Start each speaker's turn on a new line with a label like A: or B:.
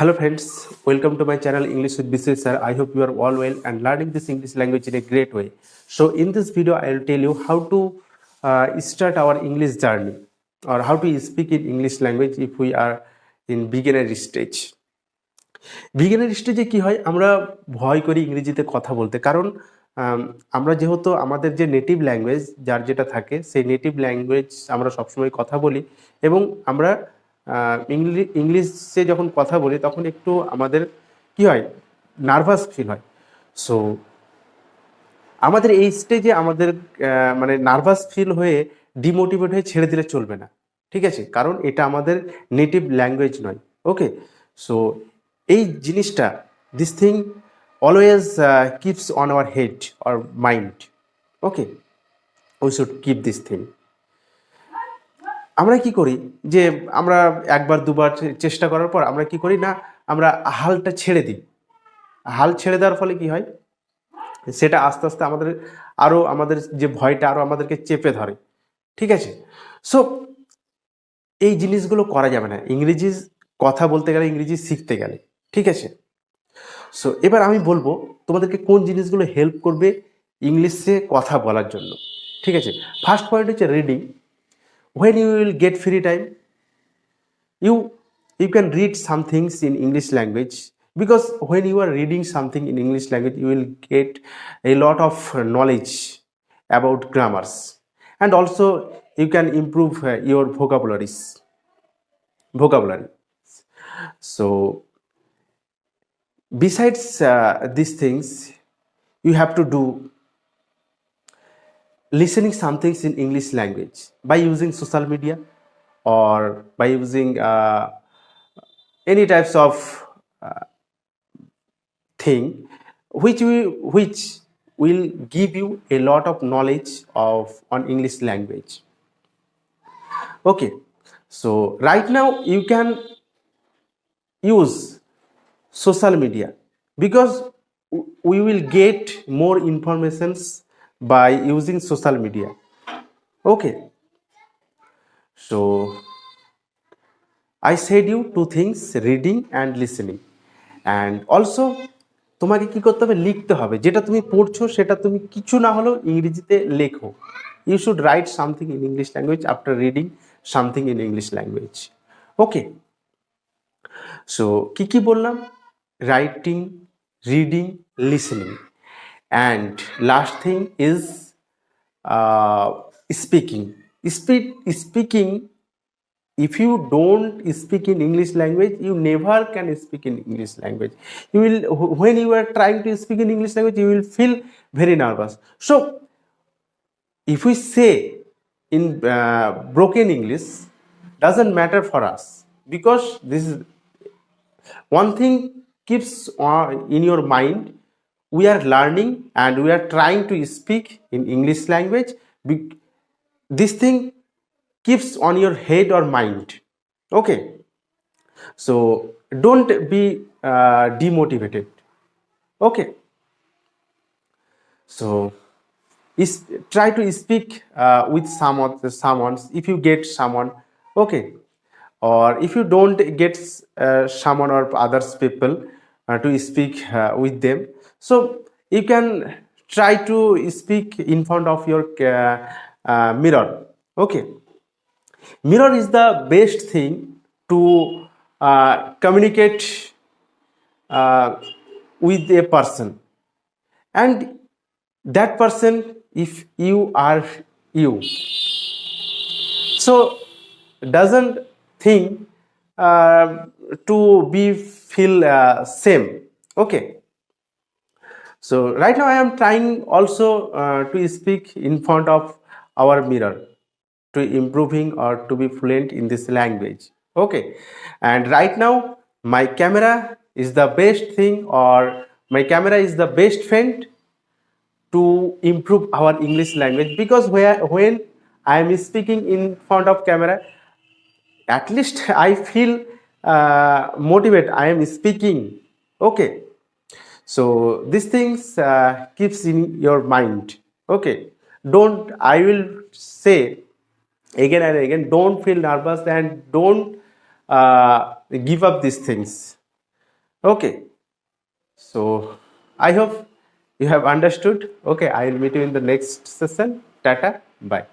A: Hello friends, welcome to my channel English with BC sir. I hope you are all well and learning this English language in a great way. So in this video I will tell you how to start our English journey or how to speak in English language if we are in beginner stage. Beginner স্টেজে কি হয়, আমরা ভয় করি ইংরেজিতে কথা বলতে, কারণ আমরা যেহেতু আমাদের যে নেটিভ ল্যাঙ্গুয়েজ যার যেটা থাকে সেই নেটিভ ল্যাঙ্গুয়েজ আমরা সবসময় কথা বলি এবং আমরা ইংলিশে যখন কথা বলি তখন একটু আমাদের কি হয়, নার্ভাস ফিল হয়। সো আমাদের এই স্টেজে আমাদের মানে নার্ভাস ফিল হয়ে ডিমোটিভেট হয়ে ছেড়ে দিলে চলবে না, ঠিক আছে? কারণ এটা আমাদের নেটিভ ল্যাঙ্গুয়েজ নয়। ওকে, সো এই জিনিসটা this thing always keeps on our head or mind. Okay, we should keep this thing. আমরা কি করি যে আমরা একবার দুবার চেষ্টা করার পর আমরা কি করি না, আমরা হালটা ছেড়ে দিই। হাল ছেড়ে দেওয়ার ফলে কি হয়, সেটা আস্তে আস্তে আমাদের যে ভয়টা আরও আমাদেরকে চেপে ধরে, ঠিক আছে? সো এই জিনিসগুলো করা যাবে না ইংরেজি কথা বলতে গেলে, ইংরেজি শিখতে গেলে, ঠিক আছে? সো এবার আমি বলবো তোমাদেরকে কোন জিনিসগুলো হেল্প করবে ইংলিশে কথা বলার জন্য, ঠিক আছে? ফার্স্ট পয়েন্ট হচ্ছে reading. when you will get free time, you can read some things in English language, because when you are reading something in English language you will get a lot of knowledge about grammars, and also you can improve your vocabulary. So besides these things, you have to do listening some things in English language by using social media or by using any types of thing which will give you a lot of knowledge on English language. Okay, so right now you can use social media because we will get more informations by using social media. Okay, so I said you two things, reading and listening, and also তোমাকে কি করতে হবে, লিখতে হবে। যেটা তুমি পড়ছো সেটা তুমি কিছু না হলেও ইংরেজিতে লেখো। You should write something in English language after reading something in English language. Okay, so কি বললাম? Writing, reading, listening, and last thing is speaking. Speaking, if you don't speak in English language you never can speak in English language. You will, when you are trying to speak in English language you will feel very nervous. So if we say in broken English, doesn't matter for us, because this is one thing keeps in your mind. We are learning and we are trying to speak in English language. This thing keeps on your head or mind. Okay, so don't be demotivated. Okay, so try to speak with someone if you get someone. Okay, or if you don't get someone or others people to speak with them, so you can try to speak in front of your mirror. Okay, mirror is the best thing to communicate with a person, and that person, if you are you, so doesn't think to be feel same. Okay, so right now I am trying also to speak in front of our mirror to improving or to be fluent in this language. Okay, and right now my camera is the best thing, or my camera is the best friend to improve our English language, because when I am speaking in front of camera, at least I feel motivated, I am speaking. Okay, so these things keeps in your mind. Okay, don't, I will say again and again, don't feel nervous and don't give up these things. Okay, so I hope you have understood. Okay, I will meet you in the next session. Tata, bye.